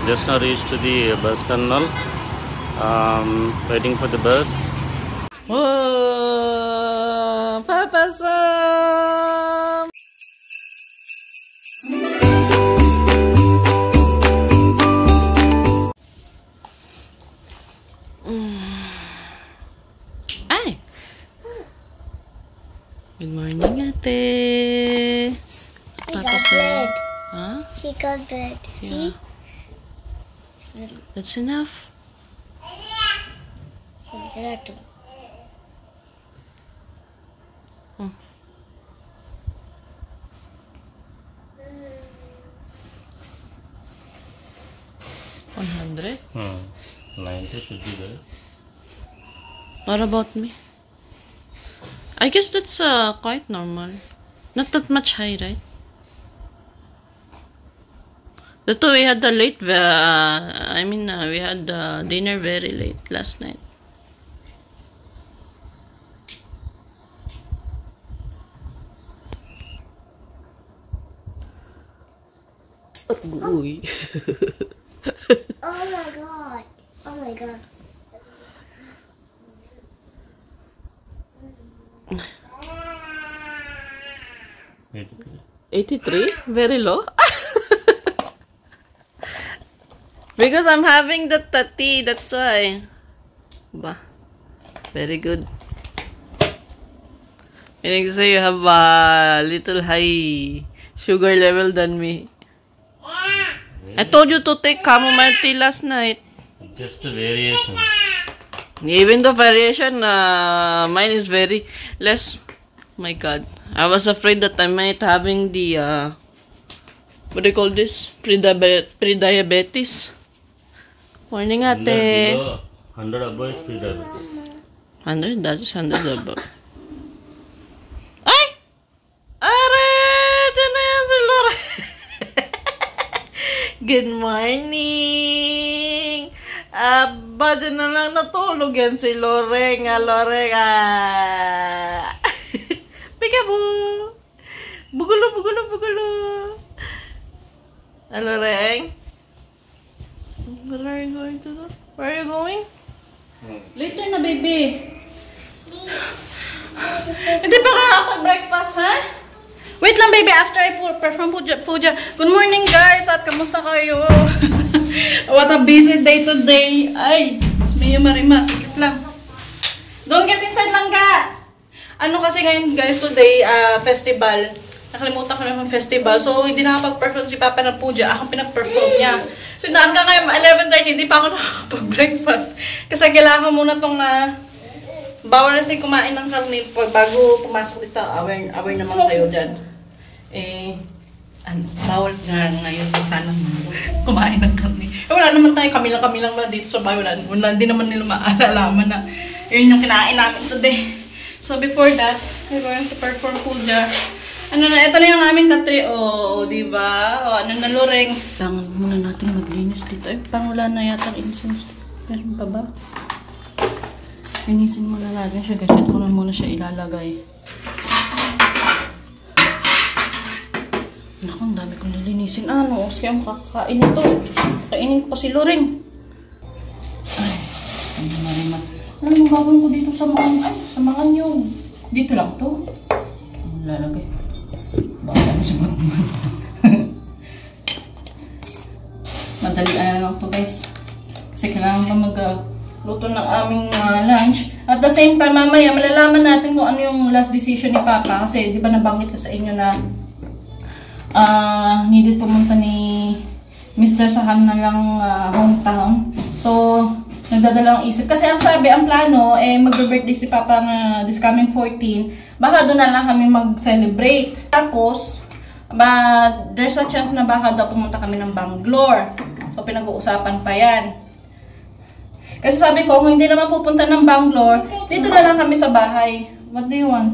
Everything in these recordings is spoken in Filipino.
Just now reached to the bus terminal. Waiting for the bus. Whoa, Papa Sam! Ay! Good morning, ate. She got bread. Huh? She got bread. See? That's enough. Gelato. Hmm. 100? 90 should be there. What about me? I guess that's quite normal. Not that much high, right? That's we had the late, we had the dinner very late last night. Uy. Oh my god. Oh my god. $83. 83? Very low? Because I'm having the tea, that's why. Bah. Very good. Meaning to say you have a little high sugar level than me. I told you to take chamomile tea last night. Just a variation. Even the variation, mine is very less. My God. I was afraid that I might having the, what do you call this? Pre-diabetes. Morning, ate. 100 above is pre-diabetes. 100? That is 100 above. Ay! Are! Diyan na yan si Lore. Good morning! Aba, dyan na lang natulog yan si Loreng. Loreng. Peekaboo! Bugulo, bugulo, bugulo. Loreng? Where are you going to do? Where are you going? Later na, baby. Hindi pa ka breakfast, ha? Wait lang, baby. After I perform puja. Good morning, guys. At kamusta kayo? What a busy day today. Ay, Mio Marima. Sikit lang. Don't get inside, langga. Ano kasi ngayon, guys, today, festival. Nakalimutan ko naman festival. So, hindi nakapag-perform si Papa ng puja. Ako pinag-perform niya. So, hanggang ngayon, 11:30, hindi pa ako nakakapag-breakfast. Kasi kailangan ko muna itong, bawal na siya kumain ng karne bago pumasok dito. Aware naman kayo dyan. Bawal nga ngayon sana kumain ng karne. Wala naman tayo, kami lang ba dito sa bahay. Wala, hindi naman nila maalalaman na yun yung kinain namin today. So, before that, we're going to perform puja. Ano na, ito na yung aming katri. Diba? Ano na, Loreng. Kailangan muna natin maglinis dito. Parang wala na yata incense. Meron pa ba? Linisin muna natin siya. Kasi ito na muna siya ilalagay. Naku, ang dami kong nilinisin. Ano? Kasi ang kakakain ito. Kainin ko pa si Loreng. Ay, ano marimat. Alam mo, gagawin ko dito sa mga nyog. Dito lang to. Ang lalagay. Baka kami sa batman. Madali lang to, guys. Kasi kailangan pa magluto ng aming lunch. At the same time, mamaya, malalaman natin kung ano yung last decision ni Papa. Kasi, di ba nabanggit ko sa inyo na needed pumunta ni Mr. sa kanilang hometown. So, nagdadalawang isip. Kasi ang sabi, ang plano, mag-birthday si Papa this coming 14. Baka doon na lang kami mag-celebrate. Tapos, there's a chance na baka daw pumunta kami ng Bangalore. So, pinag-uusapan pa yan. Kasi sabi ko, kung hindi naman pupunta ng Bangalore, dito na lang kami sa bahay. What do you want?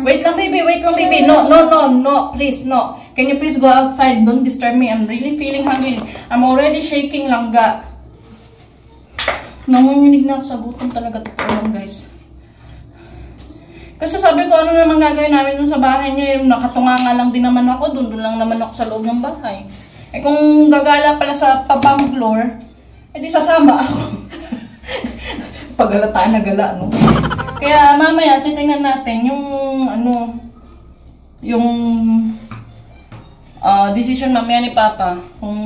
Wait lang, baby. Wait lang, baby. No. Please, no. Can you please go outside? Don't disturb me. I'm really feeling hungry. I'm already shaking, langga. Nangungunig na ako sa gutom talaga. Totoo lang, guys. Kasi sabi ko, ano naman gagawin namin dun sa bahay niya. Yung nakatunganga lang din naman ako. Doon lang naman ako sa loob ng bahay. Eh kung gagala pala sa pa-Bangalore, edi sasama ako. Pagalataan na gala, no? Kaya mamaya titingnan natin yung yung decision mamaya ni Papa kung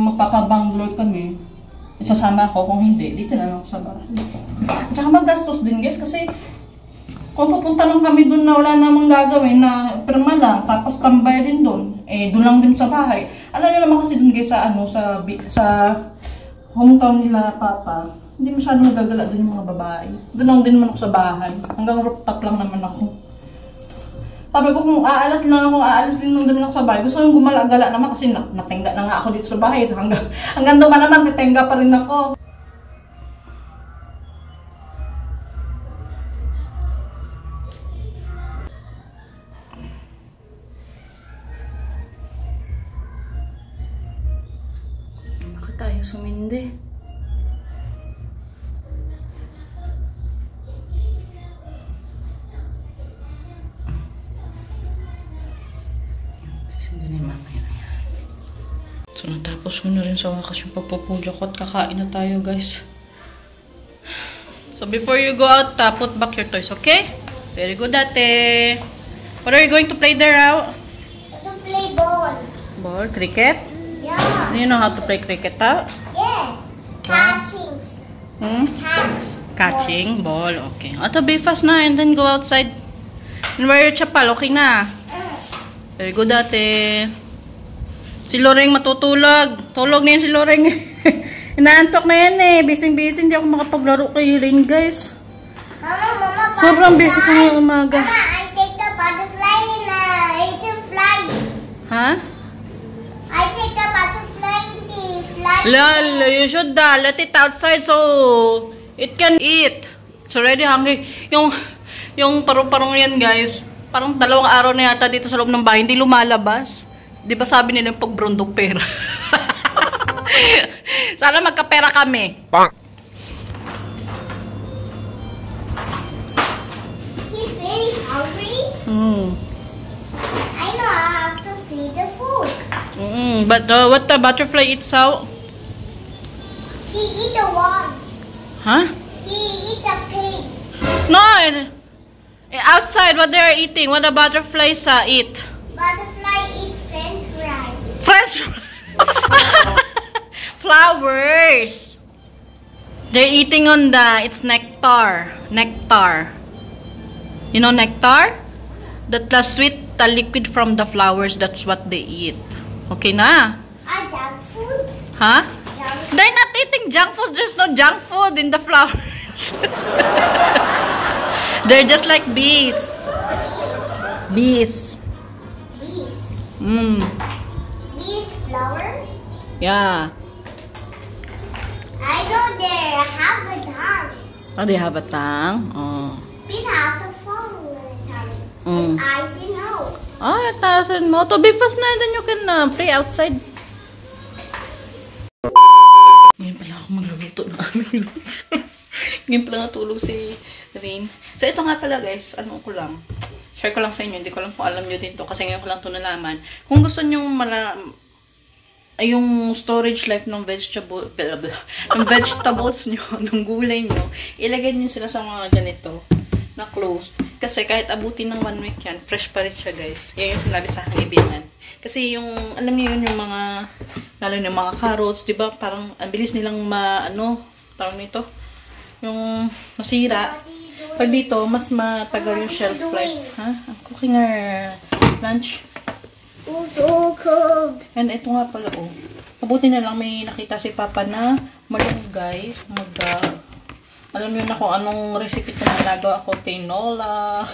magpapa-Bangalore kami. Sasama ako, kung hindi, dito na lang ako sa bahay. At saka magastos din guys kasi kung pupunta lang kami dun na wala namang gagawin na pirma lang, tapos tambay din dun, eh dun lang din sa bahay. Alam niyo naman kasi dun guys sa sa hometown nila Papa, hindi masyadong nagagala dun yung mga babae. Dun lang din naman ako sa bahay. Hanggang rooftop lang naman ako. Sabi ko kung aalis din nung din ako sa bahay. Gusto ko yung gumala-gala naman kasi natingga na nga ako dito sa bahay. Hanggang duman naman, titingga pa rin ako. Bakit tayo sumindi? So, natapos ko na rin sa wakas yung pagpupudyo ko at kakain na tayo, guys. So, before you go out, put back your toys, okay? Very good, ate. What are you going to play there out? To play ball. Ball? Cricket? Yeah. Do you know how to play cricket out? Yes. Catching. Catching ball, okay. Ato, be fast na and then go outside. And wear your chapal, okay na? Very good, ate. Si Loreng matutulog. Tulog na yan si Loreng. Inaantok na yan eh. Bising-bising. Hindi ako makapaglaro kay Rain, guys. Mama, Sobrang busy ko ngayong umaga. Mama, I take the butterfly and it will fly. Ha? I take the butterfly and it fly. Lol, you should let it outside so it can eat. It's already hungry. Yung parong-parong yan, guys. Parang 2 araw na yata dito sa loob ng bahay. Hindi lumalabas. Di ba sabi nila yung pagbrondong pera? Sana magkapera kami. Bonk. He's very hungry. I know I have to feed the food. But what the butterfly eats out? He eat the worm. Huh? He eat the pig. No! Outside, what they are eating? What the butterflies eat? Butterfly eats French fries. French flowers. They're eating on it's nectar. Nectar. You know nectar? That the sweet liquid from the flowers, that's what they eat. Okay na? Junk food. Huh? Junk. They're not eating junk food. There's no junk food in the flowers. They're just like bees. Bees. Bees. Bees flower. Yeah. I know they have a tongue. Oh, they have a tongue? Oh. Bees have a tongue. Mm. And eyes and nose. Oh, tasan mo. To be fast na, then you can play outside. Ngayon pala ako magluluto ng aming lunch. Ngayon pala natulog si Rain. So, ito nga pala guys, share ko lang sa inyo. Hindi ko lang kung alam nyo dito kasi ngayon ko lang ito nalaman. Kung gusto nyo yung storage life ng vegetables nyo, ng gulay nyo, ilagay nyo sila sa mga ganito na closed. Kasi kahit abutin ng 1 week yan, fresh pa rin siya guys. Yan yung sinabi sa akin ibinan. Kasi yung, alam niyo yun, yung mga, lalo yung mga carrots, di ba? Parang, ang bilis nilang parang nito, yung masira. Pag dito, mas matagal yung shelf life. Ha? I'm cooking our lunch. Oh, so cold. And ito nga pala, oh. Mabuti na lang may nakita si Papa na malunggay. Alam niyo na kung anong recipe na ginagawa ko. Tinola.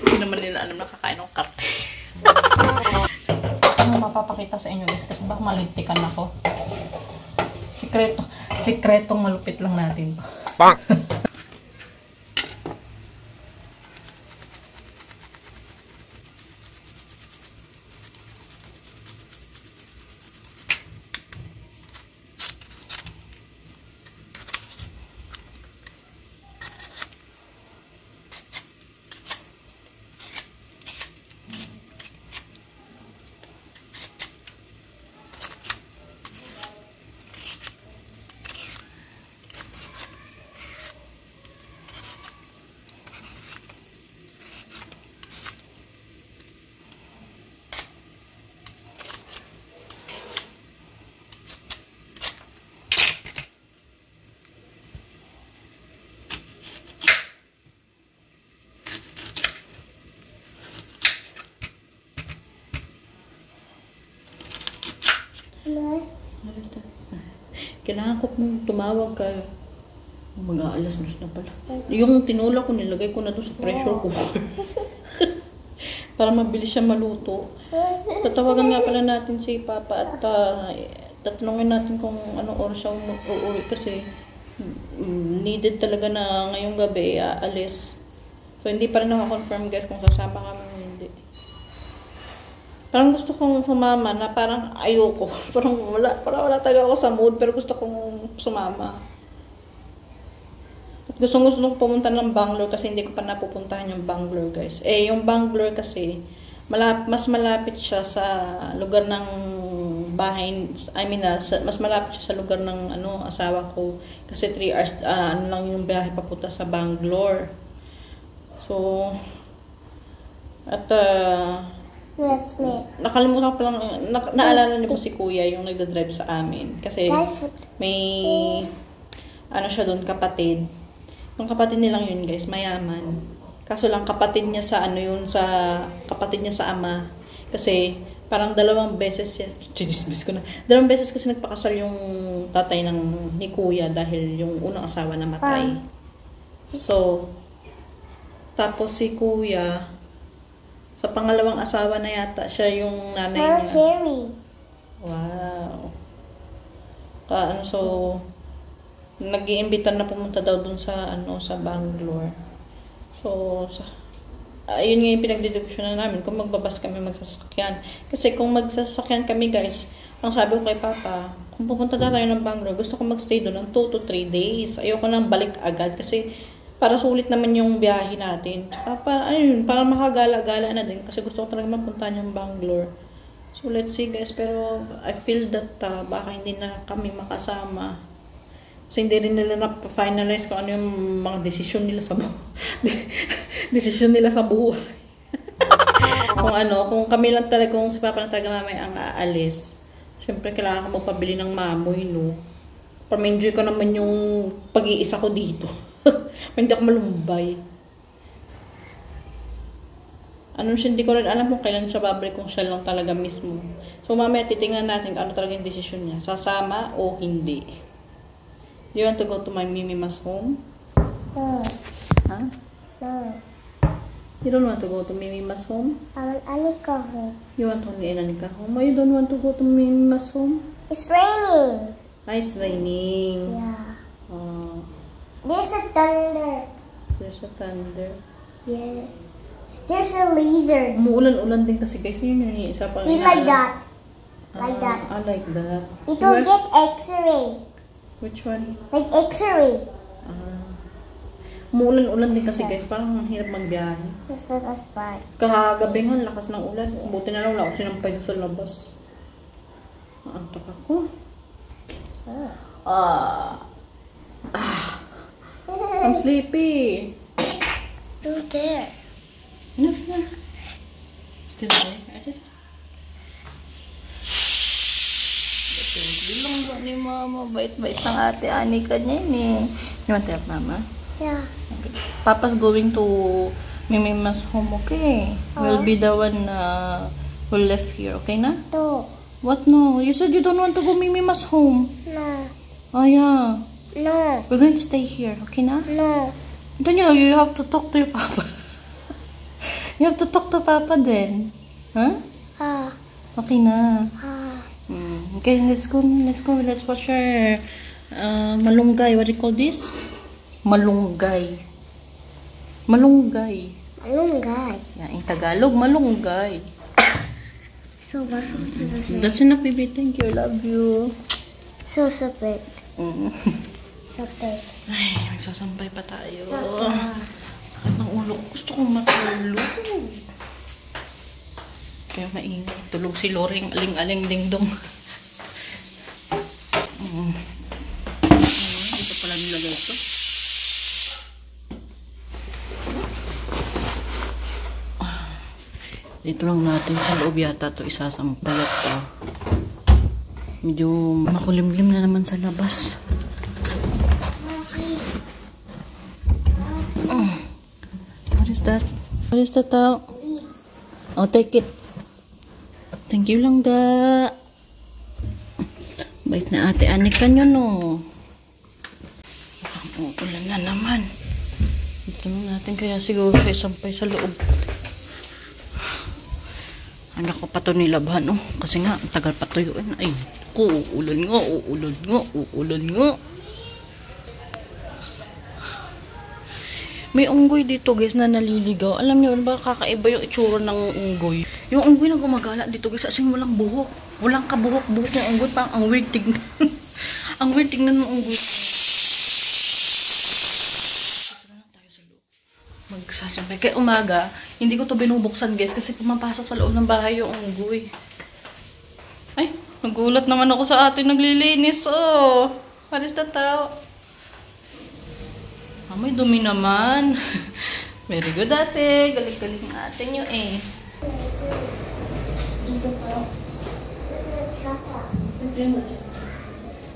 Hindi naman nila alam na kakain ng karte. Ano mapapakita sa inyo guys? Kasi baka malintikan ako. Sikretong malupit lang natin. Bonk. Kailangan ko kung tumawag ka. Mga alas 2 na pala. Yung tinula ko, nilagay ko na doon sa pressure cooker. Para mabilis siya maluto. Tatawagan nga pala natin si Papa at tatanungin natin kung anong oras siya uuwi kasi needed talaga na ngayong gabi aalis. So hindi pa rin naka-confirm guys kung sasama kami o hindi. Parang gusto kong sumama na parang ayoko. Parang wala talaga ako sa mood pero gusto kong sumama. Gusto kong pumunta ng Bangalore kasi hindi ko pa napupuntahan yung Bangalore guys. Yung Bangalore kasi mas malapit siya sa lugar ng bahay, mas malapit siya sa lugar ng asawa ko kasi 3 hours lang yung biyahe papunta sa Bangalore. So at nakalimutan ko lang, naalala niyo ba si Kuya yung nagdadrive sa amin kasi may siya doon kapatid. Yung kapatid nilang yun guys, mayaman. Kaso lang kapatid niya sa kapatid niya sa ama. Kasi parang 2 beses yan. Chinismis ko na. 2 beses kasi nagpakasal yung tatay ni Kuya dahil yung unang asawa namatay. So, tapos si Kuya, sa pangalawang asawa na yata, siya yung nanay niya. Cherry. Wow. So, nag-iimbitan na pumunta daw dun sa sa Bangalore. So ayun nga yung pinagdidiskusyonan namin kung magbabas kami magsasakyan. Kasi kung magsasakyan kami guys, ang sabi ko kay Papa, kung pupunta tayo ng Bangalore, gusto ko magstay doon ng 2 to 3 days. Ayoko nang balik agad kasi para sulit naman yung biyahe natin. Para makagala-gala na din kasi gusto ko talaga mapuntahan yung Bangalore. So let's see guys, pero I feel that baka hindi na kami makasama. Kasi hindi rin nila na-finalize kung ano yung mga desisyon nila sa buhay. kung kami lang talaga, kung si Papa lang talaga mamaya ang aalis. Siyempre, kailangan ka magpabili ng mamoy, no? Para ma-enjoy ko naman yung pag-iisa ko dito. Hindi ako malumbay. Hindi ko rin alam kung kailan siya babalik kung siya lang talaga mismo. So, mamaya titingnan natin ano talaga yung desisyon niya. Sasama o hindi. Do you want to go to my Mimima's home? No. Huh? No. You don't want to go to Mimima's home? I want Anika home. You want only Anika home? Or you don't want to go to Mimima's home? It's raining. It's raining. Yeah. Oh. There's a thunder. There's a thunder. Yes. There's a lizard. Umuulan-ulan din kasi guys. Yun yung isa pa. See, like that. Like that. I like that. It will get X-ray. Which one? Like X-ray. Umuulan-ulan din kasi guys. Parang hirap magbiyahe. This is a spot. Kahagabi nga, lakas ng ulan. Buti na lang wala ako sinampay doon sa labas. Naantok ako. I'm sleepy. Who's there? Enough na. Still there? Bilang ba ni Mama? Bait-bait ng ate Anika niya yun. You want to help Mama? Yeah. Okay. Papa's going to Mimima's home, okay? We'll be the one who left here, okay na? No. What no? You said you don't want to go Mimima's home. No. Oh yeah. No. We're going to stay here, okay na? No. Then you have to talk to your Papa. You have to talk to Papa then. Huh? Okay na. Okay, let's go. Let's watch our malunggay. What do you call this? Malunggay. Malunggay. Malunggay. Yeah, in Tagalog, malunggay. So, what's the That's enough, baby. Thank you. I love you. So, sapit. Ay, magsasampay pa tayo. Sapit. Sakit ng ulo ko. Gusto kong matulog. Kaya maingay. Tulog si Loring. Aling-aling dingdong. Dito pala nilagay ito. Dito lang natin sa loob yata ito isasampay ito. Medyo makulimlim na naman sa labas. What is that? What is that? Oh, take it. Thank you lang da. Bait na ate Anika nyo, no. Ulan na naman. Ito na natin kaya siguro siya sampay sa loob. Anak ko pa ito nilabhan, oh. Kasi nga, ang tagal pa tuyuin. Ay, uulan nga, uulan nga, uulan nga. May unggoy dito, guys, na naliligaw. Alam niyo ba, kakaiba yung itsura ng unggoy. Yung unggoy na gumagala dito, guys, asing walang buhok. Walang kabuhok-buhok yung unggoy. Parang ang weird tignan. Ang weird tignan ng unggoy. Magsasampay. Kaya umaga, hindi ko to binubuksan, guys, kasi pumapasok sa loob ng bahay yung unggoy. Ay, nagulat naman ako sa atin naglilinis, oh. What is that, tao? Ah, may dumi naman. Very good, ate. Galing-galing ang ate nyo, eh.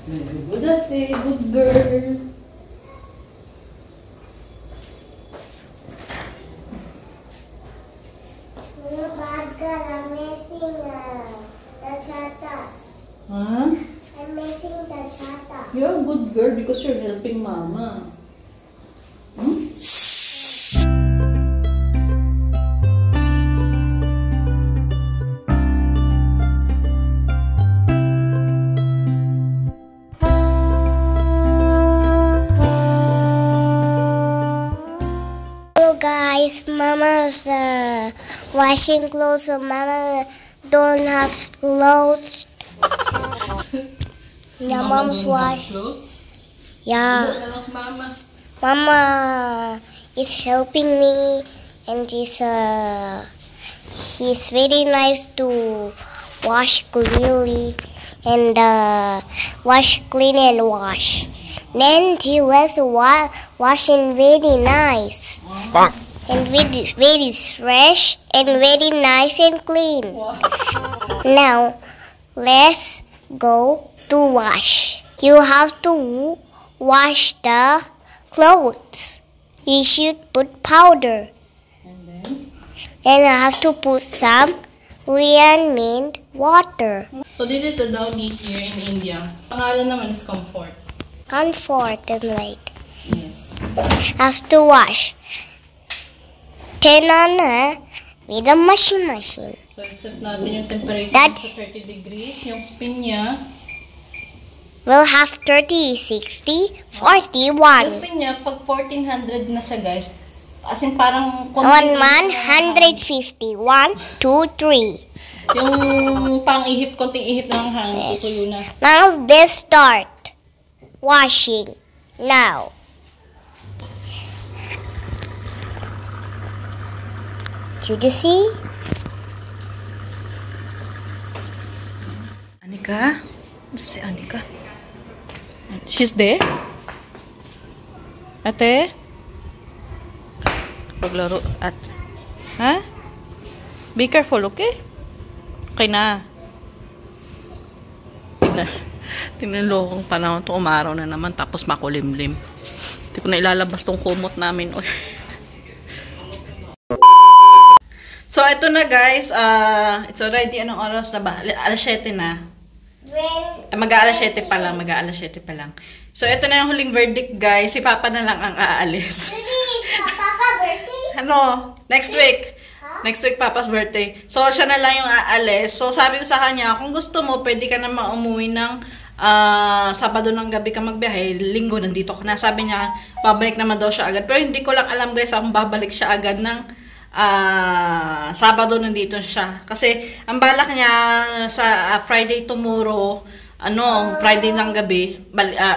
Very good, ate. Good girl. You're a bad girl. I'm missing the chatas. Huh? I'm missing the chata. You're a good girl because you're helping mama. Hmm? Hello guys, Mama's washing clothes, so Mama don't have clothes. Yeah, Mom's wash. Yeah. Mama. Mama is helping me, and she's very nice to wash cleanly and wash clean and wash. Then she was washing very nice and very fresh and very nice and clean. Now let's go to wash. You have to wash the clothes. You should put powder. And Then I have to put some Korean mint water. so this is the downy here in India. Pangalan naman is Comfort. Comfort and light. Yes. Have to wash. Turn on with the machine. So set natin yung temperature That's- sa 30 degrees. Yung spin niya. We'll have 30, 60, Yung 41. spin niya, pag 1400 na siya, guys. As in parang... 150. 1, 2, 3. Yung pang-ihip, konting ihip ng hangin. Yes. Tutuyo na. Now let's start washing. Now. Did you see? Anika? Si Anika. She's there? Ate? Paglaro. Ha? Be careful, okay? Okay na. Tinulokong panahon to, umaraw na naman tapos makulimlim. Hindi ko na ilalabas tong kumot namin. Oy. So, ito na guys. It's already anong oras na ba? Alas 7 na. Mag-aalas 7 pa lang. Mag-aalas 7 pa lang. So, ito na yung huling verdict guys. Si Papa na lang ang aalis. Papa birthday? Ano? Next week. Next week, Papa's birthday. So, siya na lang yung aalis. So, sabi ko sa kanya, kung gusto mo, pwede ka naman umuwi ng Sabado ng gabi ka magbiyahe. Linggo, nandito ka na. Sabi niya, babalik naman daw siya agad. Pero hindi ko lang alam guys, kung babalik siya agad ng Sabado nandito siya. Kasi, ang balak niya sa Friday tomorrow, Friday ng gabi,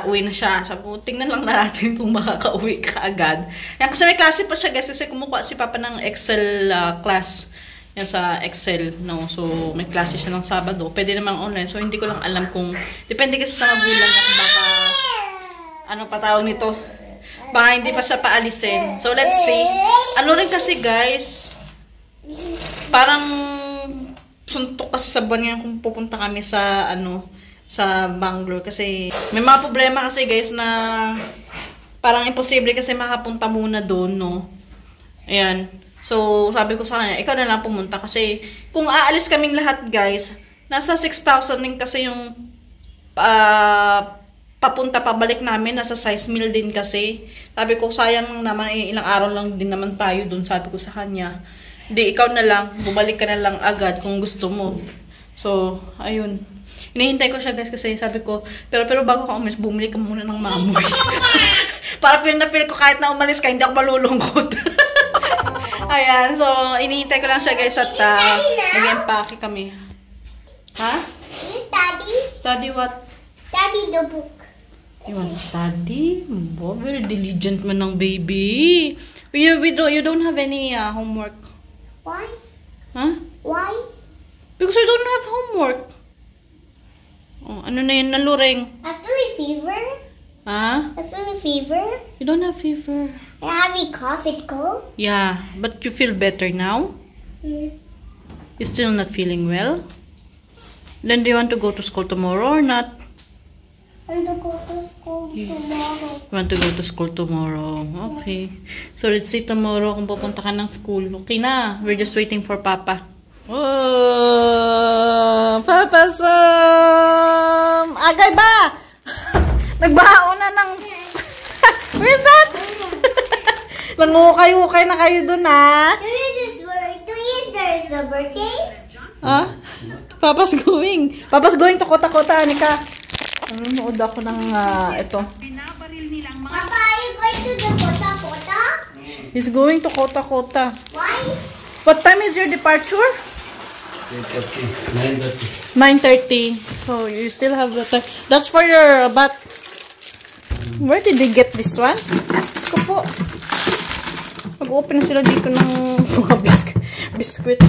uwi na siya. Sabi ko, tingnan lang natin kung makaka-uwi ka agad. Yan, kasi may klase pa siya guys, kasi kumukuha si Papa ng Excel class. Yan sa Excel, no? So, may klase siya ng Sabado. Pwede namang online. So, hindi ko lang alam kung, depende kasi sa magulang na kung baka, patawag nito? Baka hindi pa siya paalisin. So, let's see. Rin kasi guys, parang suntok kasi sa buwan yan kung pupunta kami sa, sa Bangalore. Kasi, may mga problema kasi guys na parang imposible kasi makapunta muna doon, no? Ayan. So, sabi ko sa kanya, ikaw na lang pumunta kasi kung aalis kaming lahat guys, nasa 6,000 din kasi yung papunta pabalik namin, nasa size meal din kasi. Sabi ko, sayang naman, ilang araw lang din naman tayo dun. Sabi ko sa kanya, di, ikaw na lang, bumalik ka na lang agad kung gusto mo. So, ayun. Hinihintay ko siya guys kasi sabi ko, pero bago ka umalis, bumili ka muna ng mamoy. Para feel ko kahit na umalis ka, hindi ako malulungkot. Ayan, so, hinihintay ko lang siya guys at nag-empake kami. Ha? Study? Study what? Study the book. You want to study? Oh, very diligent man ng baby. You don't have any homework. Why? Huh? Why? Because you don't have homework. Oh, ano na yun? Naluring. I feel a fever. Huh? I feel a fever. You don't have fever. I have a cough and cold. Yeah, but you feel better now? You're still not feeling well? Then do you want to go to school tomorrow or not? I want to go to school tomorrow. You want to go to school tomorrow. Okay. So let's see tomorrow kung pupunta ka ng school. Okay na. We're just waiting for Papa. Oh, Papa Sam! Agay ba? Nagbaho na ng... Where's that? Nangukay-ukay na kayo dun, ha? 2 years there is the birthday. Ha? Papa's going. Papa's going to Kota-Kota, Anika. Nanonood ako ng ito. Papa, are you going to the Kota-Kota? He's going to Kota-Kota. Why? What time is your departure? 9:30. 9:30. So you still have the time. That's for your bath. Where did they get this one? Ko po. Mag-open na sila dito ng mga biscuit.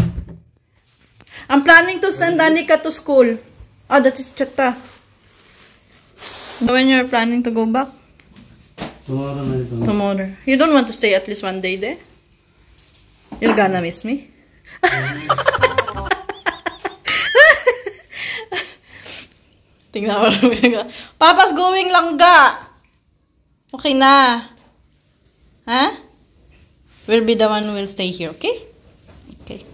I'm planning to send Anika to school. Ah, that is Chata. When you're planning to go back? Tomorrow night. Tomorrow. You don't want to stay at least one day there? You're gonna miss me? Tingnan mo lang. Papa's going Langga. Okay na. Ha? We'll be the one who will stay here, okay? Okay.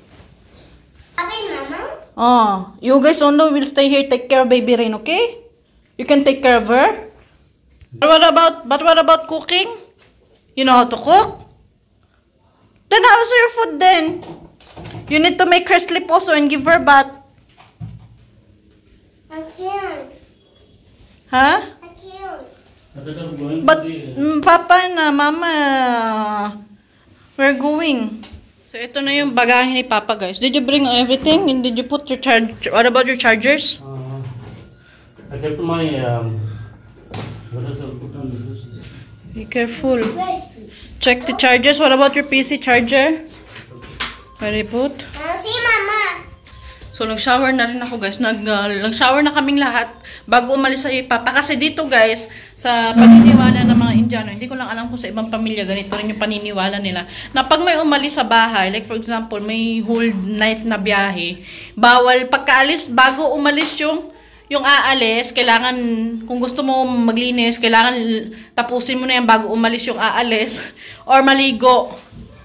Abi, Mama? Oh, you guys only will stay here. Take care of baby Rain, okay? You can take care of her. What about cooking? You know how to cook? Then how's your food then? You need to make her sleep also and give her bath. I can't. Huh? I can't. But Papa na Mama, we're going. So ito na yung bagahe ni Papa guys. Did you bring everything? And did you put your what about your chargers? I kept my what is it? Put on this. Be careful. Where's Check the chargers. What about your PC charger? Where you put? see, Mama. So, nag-shower na rin ako, guys. Nag-shower na kaming lahat bago umalis sa Papa. Kasi dito, guys, sa paniniwala ng mga Indiano, hindi ko lang alam kung sa ibang pamilya, ganito rin yung paniniwala nila. Na pag may umalis sa bahay, like for example, may whole night na biyahe, bawal pagkaalis, bago umalis yung aalis, kailangan, kung gusto mo maglinis, kailangan tapusin mo na yan bago umalis yung aalis. Or maligo,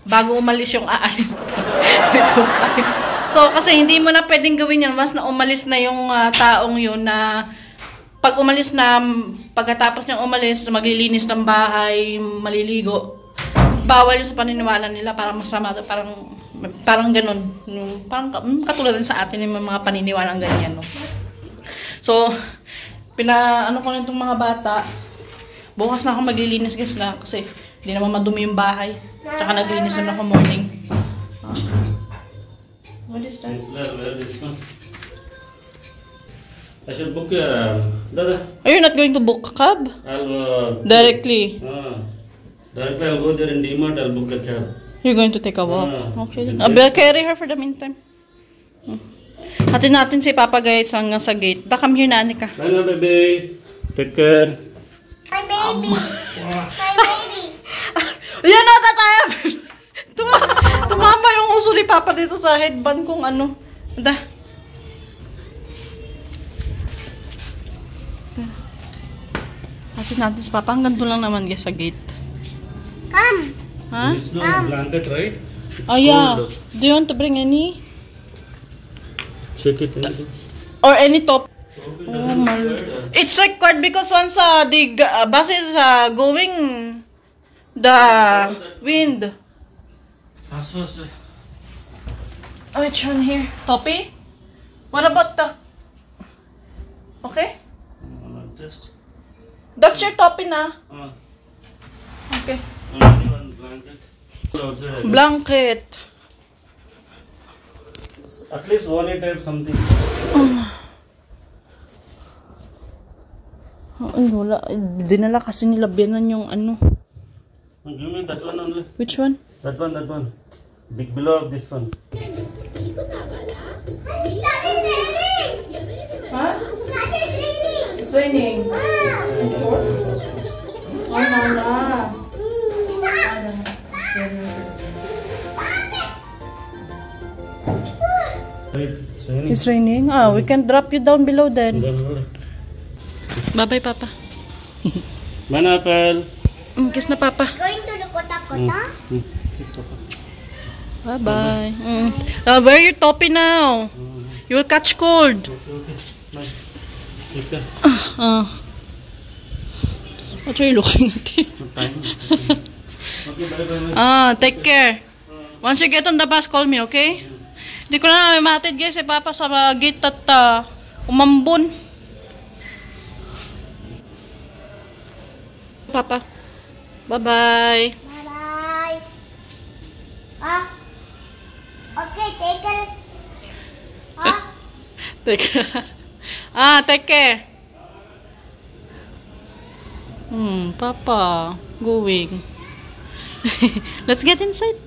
bago umalis yung aalis. So, kasi hindi mo na pwedeng gawin yan once na umalis na yung taong yun na pag umalis na, pagkatapos niyang umalis, maglilinis ng bahay, maliligo. Bawal yun sa paniniwala nila, parang masama, parang ganun. Parang katulad din sa atin yung mga paniniwalang ganyan, no? So, ano ko na itong mga bata. Bukas na ako maglilinis guys na kasi hindi naman madumi yung bahay. Tsaka naglinis na ako morning. What is that? Where is this one? I should book Dada. Are you not going to book a cab? I'll Directly. Directly I'll go there in DMart. I'll book a cab. You're going to take a walk? Okay. Yes. I'll carry her for the meantime. Hatin natin si Papa guys hanggang sa gate. Come here na, Anika. Bye na, baby. Take care. My baby. My baby. You know that I have... Tumama yung uso ni Papa dito sa headband kung ano. Da. Hatin natin si Papa. Hanggang doon lang naman guys sa gate. Come. Ha? There's no blanket, right? It's Oh yeah. cold. Do you want to bring any? Check it. Or any top? Oh my. It's required because once the bus is going, the wind. Fast. Oh, which one here? Toppy? What about the... Okay? Just. That's your toppy na. Okay. Only one blanket. Outside. Blanket. At least one type something. Wala. Dinala kasi nila biyanan yung ano. Give me that one only. Which one? That one. Big below of this one. Huh? It's raining. Oh, no. It's raining. It's raining? We can drop you down below then. Bye-bye, Papa. Manapal. Kiss na, Papa. Going to the kota-kota? Bye-bye. Wear your toppy now. You will catch cold. Okay. Bye. Take care. What are you looking at? Time. Okay, bye. Take care. Once you get on the bus, call me, okay? Hindi ko na namin mahatid guys si Papa sa gate at umambon. Papa. Bye-bye. Bye-bye. Okay, take care. Take care. Take care. Papa. Going. Let's get inside.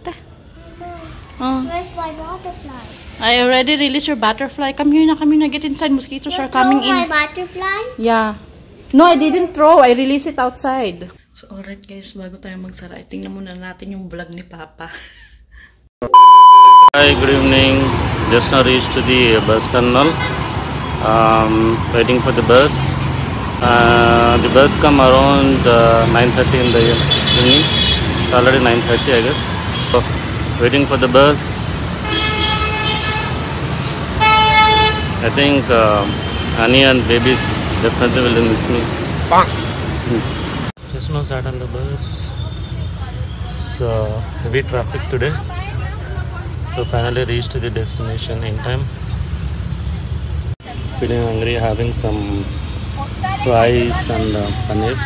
Where's my butterfly? I already released your butterfly. Come here na. Get inside. Mosquitoes are coming in. My butterfly? Yeah. No, I didn't throw. I released it outside. So, alright guys. Bago tayo magsara, tingnan muna natin yung vlog ni Papa. Hi, good evening. Just now reached to the bus terminal. Waiting for the bus. The bus come around 9:30 in the evening. It's already 9:30, I guess. So, waiting for the bus. I think Annie and babies definitely will miss me. Just now sat on the bus. It's heavy traffic today. So finally reached to the destination in time. Feeling hungry, having some rice and paneer.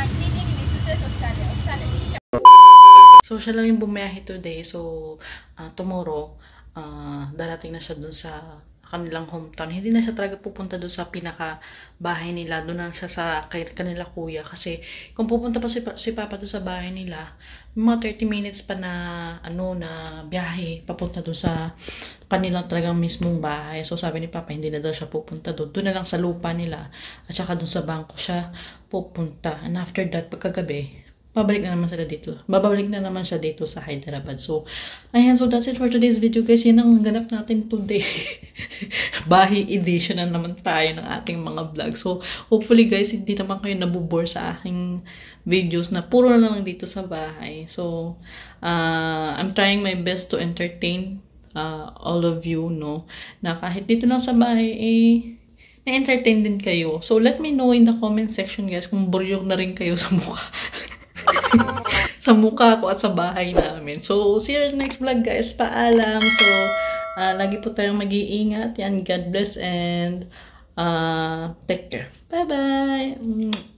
So, siya lang yung bumiyahe today. So, tomorrow, darating na siya dun sa kanilang hometown. Hindi na siya talaga pupunta dun sa pinaka-bahay nila. Dun na siya sa kanila kuya. Kasi, kung pupunta pa si Papa dun sa bahay nila, mga 30 minutes pa na na biyahe papunta doon sa kanilang talagang mismong bahay. So sabi ni Papa hindi na daw siya pupunta doon. Doon na lang sa lupa nila at saka doon sa bangko siya pupunta. And after that pagkagabi, babalik na naman sila dito. Babalik na naman siya dito sa Hyderabad. So ayan, so that's it for today's video guys. Yan ang ganap natin today. Bahay edition na naman tayo ng ating mga vlog. So hopefully guys hindi naman kayo nabubore sa aking videos na puro na lang dito sa bahay. So, I'm trying my best to entertain all of you, no? Na kahit dito lang sa bahay, na-entertain din kayo. So, let me know in the comment section, guys, kung buryog na rin kayo sa mukha. Sa mukha ko at sa bahay namin. So, see you in the next vlog, guys. Paalam. So, lagi po tayong mag-iingat. Yan, God bless and take care. Bye-bye!